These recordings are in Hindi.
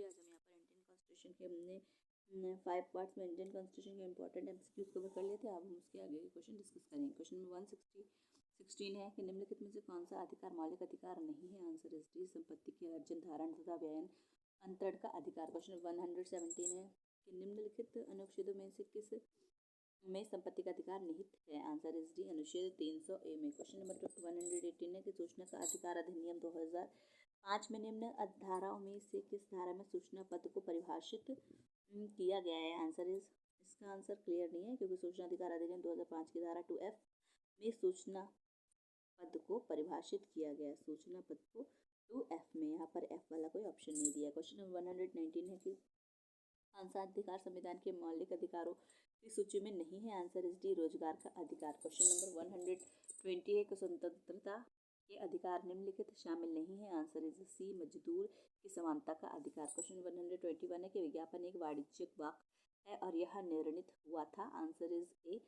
नमस्ते। आज हम यहाँ पर इंडियन कॉन्स्टिट्यूशन के हमने 5 पार्ट्स में इंडियन कॉन्स्टिट्यूशन के इंपॉर्टेंट एमसीक्यूज कवर कर लिए थे। अब हम उसके आगे के क्वेश्चन डिस्कस करेंगे। क्वेश्चन नंबर 116 है कि निम्नलिखित में से कौन सा अधिकार मौलिक अधिकार नहीं है? आंसर इज डी, संपत्ति के अर्जन, धारण तथा व्ययन अंतरण का अधिकार। क्वेश्चन 117 है कि निम्नलिखित अनुच्छेदों में से किस में संपत्ति का अधिकार निहित है? आंसर इज डी, अनुच्छेद 300A में। क्वेश्चन नंबर 118 है कि सूचना का अधिकार अधिनियम 2005 में निम्न धाराओं में से किस धारा में सूचना पद को परिभाषित किया गया है? आंसर इज, इसका आंसर क्लियर नहीं है क्योंकि सूचना अधिकार अधिनियम 2005 की धारा 2F में सूचना पद को परिभाषित किया गया। सूचना पद को 2F में, यहाँ पर F वाला कोई ऑप्शन नहीं दिया। क्वेश्चन नंबर 119 है कि कौन सा अधिकार संविधान के मौलिक अधिकारों की सूची में नहीं है? आंसर इज डी, रोजगार का अधिकार। क्वेश्चन नंबर 120 है कि स्वतंत्रता के अधिकार निम्नलिखित शामिल नहीं है? आंसर इज सी, मजदूर की समानता का अधिकार। क्वेश्चन 121 है कि विज्ञापन एक वाणिज्यिक वाक्य है और यह निर्णित हुआ था? आंसर इज ए,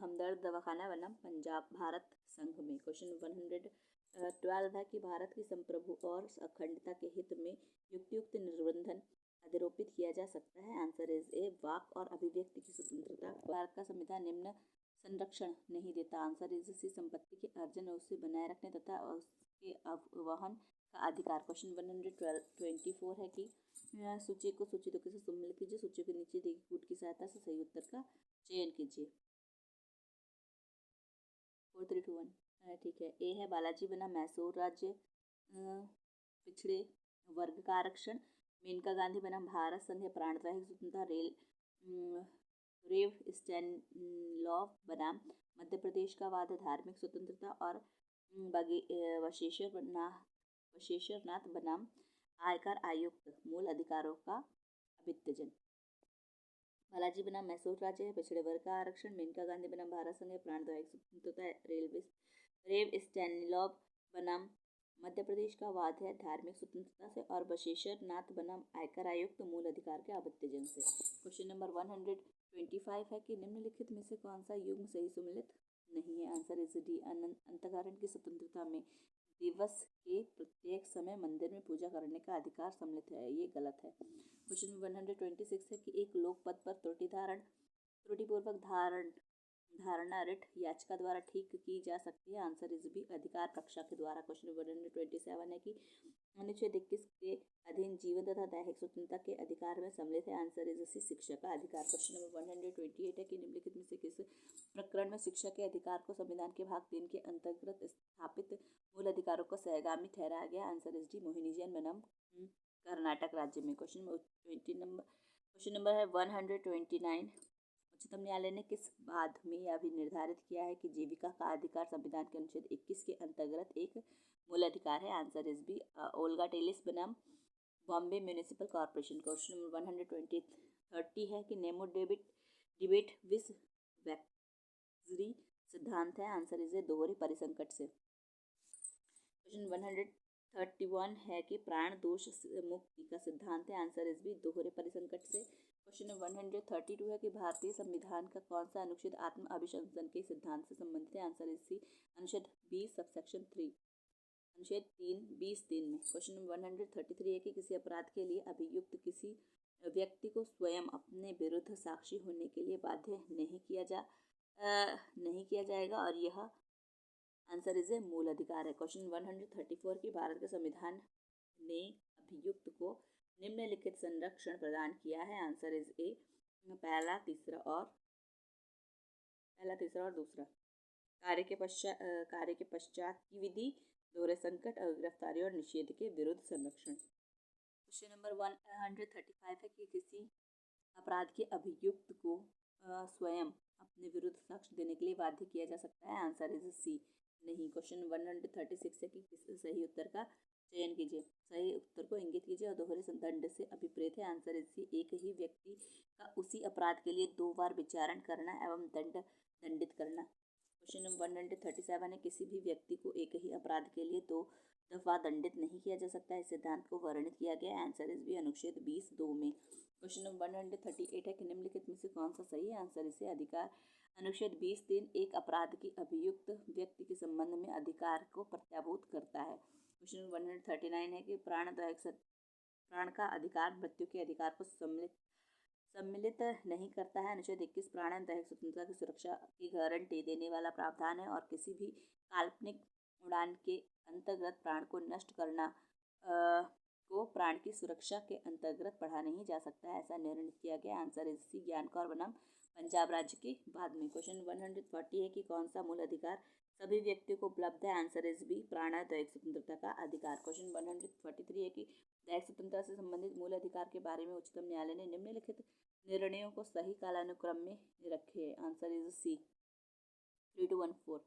हमदर्द दवाखाना बनाम पंजाब भारत संघ में। क्वेश्चन 112 है कि भारत की संप्रभु और अखंडता के हित में युक्तियुक्त निर्बंधन अधिरोपित किया जा सकता है? आंसर इज ए, वाक और अभिव्यक्ति की स्वतंत्रता। भारत का संविधान निम्न संरक्षण नहीं देता? आंसर इज सी, संपत्ति के अर्जन और उसे बनाए रखने तथा उसके अववहन का अधिकार। क्वेश्चन 124 है कि सूची को सूची 2 से सम्मिलित कीजिए। सूची के नीचे दी गई कूट की सहायता से सही उत्तर का चयन कीजिए। 4, 3, 2, 1 ठीक है। ए है बालाजी बना मैसूर राज्य पिछड़े वर्ग का आरक्षण। मेनका गांधी बनाम भारत संघ प्राणदायक स्वतंत्रता। रेव स्टैनलॉव बनाम मध्य प्रदेश का वाद धार्मिक स्वतंत्रता। और वशेश्वरनाथ बनाम आयकर आयुक्त मूल अधिकारों का अभित्यजन। बालाजी बनाम मैसूर राज्य है पिछड़े वर्ग का आरक्षण। मेनका गांधी बनाम भारत संघ प्राणदायक स्वतंत्रता। रेव स्टैनलॉव बनाम मध्य प्रदेश का वाद है धार्मिक स्वतंत्रता से। और वशेश्वरनाथ बनाम आयकर आयुक्त मूल अधिकार के अभित्यजन से। क्वेश्चन नंबर 125 है कि निम्नलिखित में से कौन सा युग्म सही सम्मिलित नहीं है? आंसर इज डी, अंतःकरण की स्वतंत्रता में दिवस के प्रत्येक समय मंदिर में पूजा करने का अधिकार सम्मिलित है। ये गलत है। क्वेश्चन 126 है कि एक लोक पद पर त्रुटिपूर्वक धारणा रिट याचिका द्वारा ठीक की जा सकती है? आंसर इज बी, अधिकार कक्षा के द्वारा। क्वेश्चन 127 है कि अनुच्छेद 21 के अधीन जीवन तथा दैहिक स्वतंत्रता के अधिकार में सम्मिलित है? आंसर इज सी, शिक्षा का अधिकार। क्वेश्चन नंबर 128 है कि निम्नलिखित में से किस प्रकरण में शिक्षा के अधिकार को संविधान के भाग 3 के अंतर्गत स्थापित मूल अधिकारों को सहगामी ठहराया गया? Answer is D, Mohini Jain बनाम कर्नाटक राज्य में। क्वेश्चन नंबर है 129। उच्चतम न्यायालय ने किस बाद में यह भी निर्धारित किया है कि जीविका का अधिकार संविधान के अनुच्छेद 21 के अंतर्गत एक मूल अधिकार है? Answer is B, Olga Tellis बनाम Bombay municipal corporation. Question number 130 है कि नेमो डिबेट विश्व वैक्सरी सिद्धांत है? आंसर इज ए, दोहरे परिसंकट से। क्वेश्चन 131 है कि प्राण दोष मुक्ति का सिद्धांत है? आंसर इज बी, दोहरे परिसंकट से। क्वेश्चन नंबर 132 है कि भारतीय संविधान का कौन सा अनुच्छेद आत्म अभिशंसन के सिद्धांत से संबंधित है? आंसर इज सी, अनुच्छेद 20 सबसेक्शन 3, अनुच्छेद 20(3) में। क्वेश्चन नंबर 133 है कि किसी अपराध के लिए अभियुक्त किसी व्यक्ति को स्वयं अपने विरुद्ध साक्षी होने के लिए बाध्य नहीं किया जाएगा और यह आंसर इज ए, मूल अधिकार है। क्वेश्चन 134 की भारत के संविधान ने अभियुक्त को निम्नलिखित संरक्षण प्रदान किया है? आंसर इज ए, पहला तीसरा और दूसरा। कार्य के पश्चात की विधि, दोहरे संकट और गिरफ्तारी और निषेध के विरुद्ध संरक्षण। क्वेश्चन नंबर 135 है कि किसी अपराध के अभियुक्त को स्वयं अपने विरुद्ध साक्ष्य देने के लिए बाध्य किया जा सकता है? आंसर इज सी, नहीं। क्वेश्चन 136 है कि सही उत्तर का चयन कीजिए। सही उत्तर को इंगित कीजिए और दोहरे दंड से अभिप्रेत है? आंसर इज सी, एक ही व्यक्ति का उसी अपराध के लिए 2 बार विचारण करना एवं दंडित करना। क्वेश्चन नंबर 137 है किसी भी व्यक्ति को एक ही अपराध के लिए 2 दफा दंडित नहीं किया जा सकता है? इस सिद्धांत को वर्णित किया गया है? आंसर इज बी, अनुच्छेद 20(2) में। क्वेश्चन नंबर 138 है कि निम्नलिखित में से कौन सा सही है? आंसर इसे अधिकार। अनुच्छेद 20(3) एक अपराध की अभियुक्त व्यक्ति के संबंध में अधिकार को प्रत्याभूत करता है। क्वेश्चन 139 है कि प्राण का अधिकार मृत्यु के अधिकार को सम्मिलित नहीं करता है। अनुच्छेद 21 प्राण एवं दैहिक स्वतंत्रता की सुरक्षा की गारंटी देने वाला प्रावधान है और किसी भी काल्पनिक उड़ान के अंतर्गत प्राण को नष्ट करना को प्राण की सुरक्षा के अंतर्गत पढ़ा नहीं जा सकता है, ऐसा निर्णय किया गया। आंसर इज सी, ज्ञान कौर बनाम पंजाब राज्य के बाद में। क्वेश्चन 140 है कि कौन सा मूल अधिकार सभी व्यक्तियों को उपलब्ध है। आंसर इज बी, प्राण और दैहिक स्वतंत्रता का अधिकार। क्वेश्चन 143 है कि दैहिक स्वतंत्रता से संबंधित मूल अधिकार के बारे में उच्चतम न्यायालय ने निम्नलिखित निर्णयों को सही कालानुक्रम में रखे। Answer is C, 3214।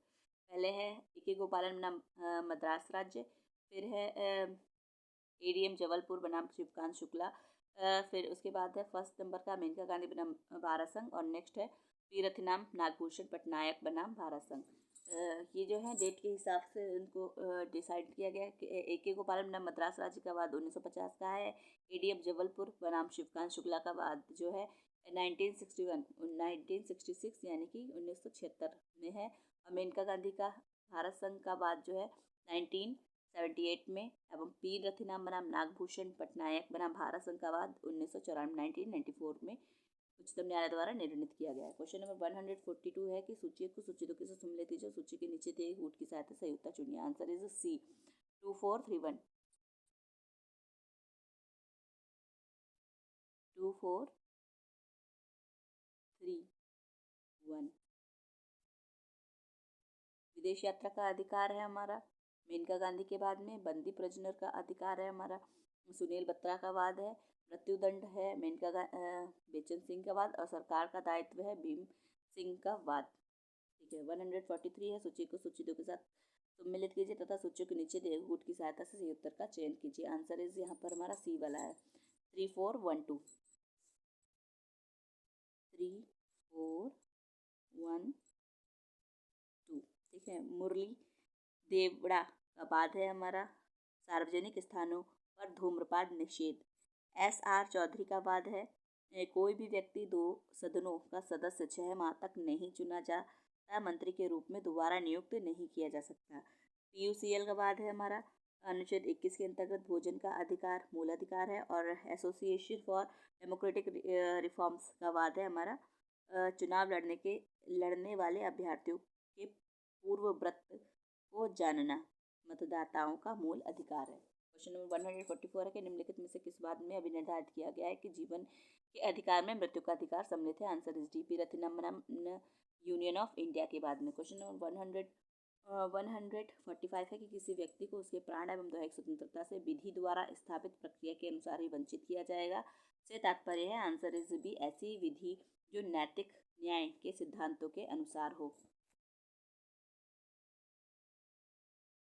पहले है ए.के. गोपालन बनाम मद्रास राज्य, फिर है एडीएम जबलपुर बनाम शिवकांत शुक्ला, फिर उसके बाद है फर्स्ट नंबर का मेनका गांधी बनाम भारत संघ, और नेक्स्ट है पी रथिनाम नागभूषण पटनायक बनाम भारत संघ। ये जो है डेट के हिसाब से उनको डिसाइड किया गया कि ए.के. गोपालन बनाम मद्रास राज्य का वाद 1950 का है, एडीएम जबलपुर बनाम शिवकांत शुक्ला का वाद जो है 1966 यानी कि 1976 में है, और मेनका गांधी का भारत संघ का वाद जो है 1978 में, एवं पी रथिनाम बनाम नागभूषण पटनायक बनाम भारत संघ का वाद 1994 में उच्चतम न्यायालय द्वारा निर्णित किया गया है। क्वेश्चन नंबर 142 है कि सूची को सूची 2 से सम्मिलित कीजिए, सूची के नीचे दिए गुट की सहायता से युक्ता चुनिए। आंसर इज सी, 2431। 2431 विदेश यात्रा का अधिकार है हमारा मेनका गांधी के बाद में। बंदी प्रिजनर का अधिकार है हमारा सुनील बत्रा का वाद है। मृत्युदंड है बेचन सिंह का वाद, और सरकार का दायित्व है भीम सिंह का वाद। ठीक है, 143 है सूची को सूची 2 के साथ सम्मिलित कीजिए तथा सूचियों के नीचे दिए गुट की सहायता से सही उत्तर का चयन कीजिए। आंसर इज यहाँ पर हमारा सी वाला है, 3412। 3412। ठीक है, मुरली देवड़ा का वाद है हमारा सार्वजनिक स्थानों पर धूम्रपान निषेध। एस.आर. चौधरी का वाद है कोई भी व्यक्ति 2 सदनों का सदस्य 6 माह तक नहीं चुना जाता, मंत्री के रूप में दोबारा नियुक्त नहीं किया जा सकता। पीयूसीएल का वाद है हमारा अनुच्छेद 21 के अंतर्गत भोजन का अधिकार मूल अधिकार है, और एसोसिएशन फॉर डेमोक्रेटिक रिफॉर्म्स का वाद है हमारा चुनाव लड़ने वाले अभ्यर्थियों के पूर्व व्रत को जानना मतदाताओं का मूल अधिकार है। क्वेश्चन नंबर 144 है कि निम्नलिखित में से किस बात में अभिनिर्धारित किया गया है कि जीवन के अधिकार में मृत्यु का अधिकार सम्मिलित है। Answer is D, P Rathinam union of India के बाद में। क्वेश्चन नंबर 145 है कि किसी व्यक्ति को उसके प्राण एवं दैहिक स्वतंत्रता से विधि द्वारा स्थापित प्रक्रिया के अनुसार ही वंचित किया जाएगा से तात्पर्य है। आंसर इज बी, ऐसी विधि जो नैतिक न्याय के सिद्धांतों के अनुसार हो।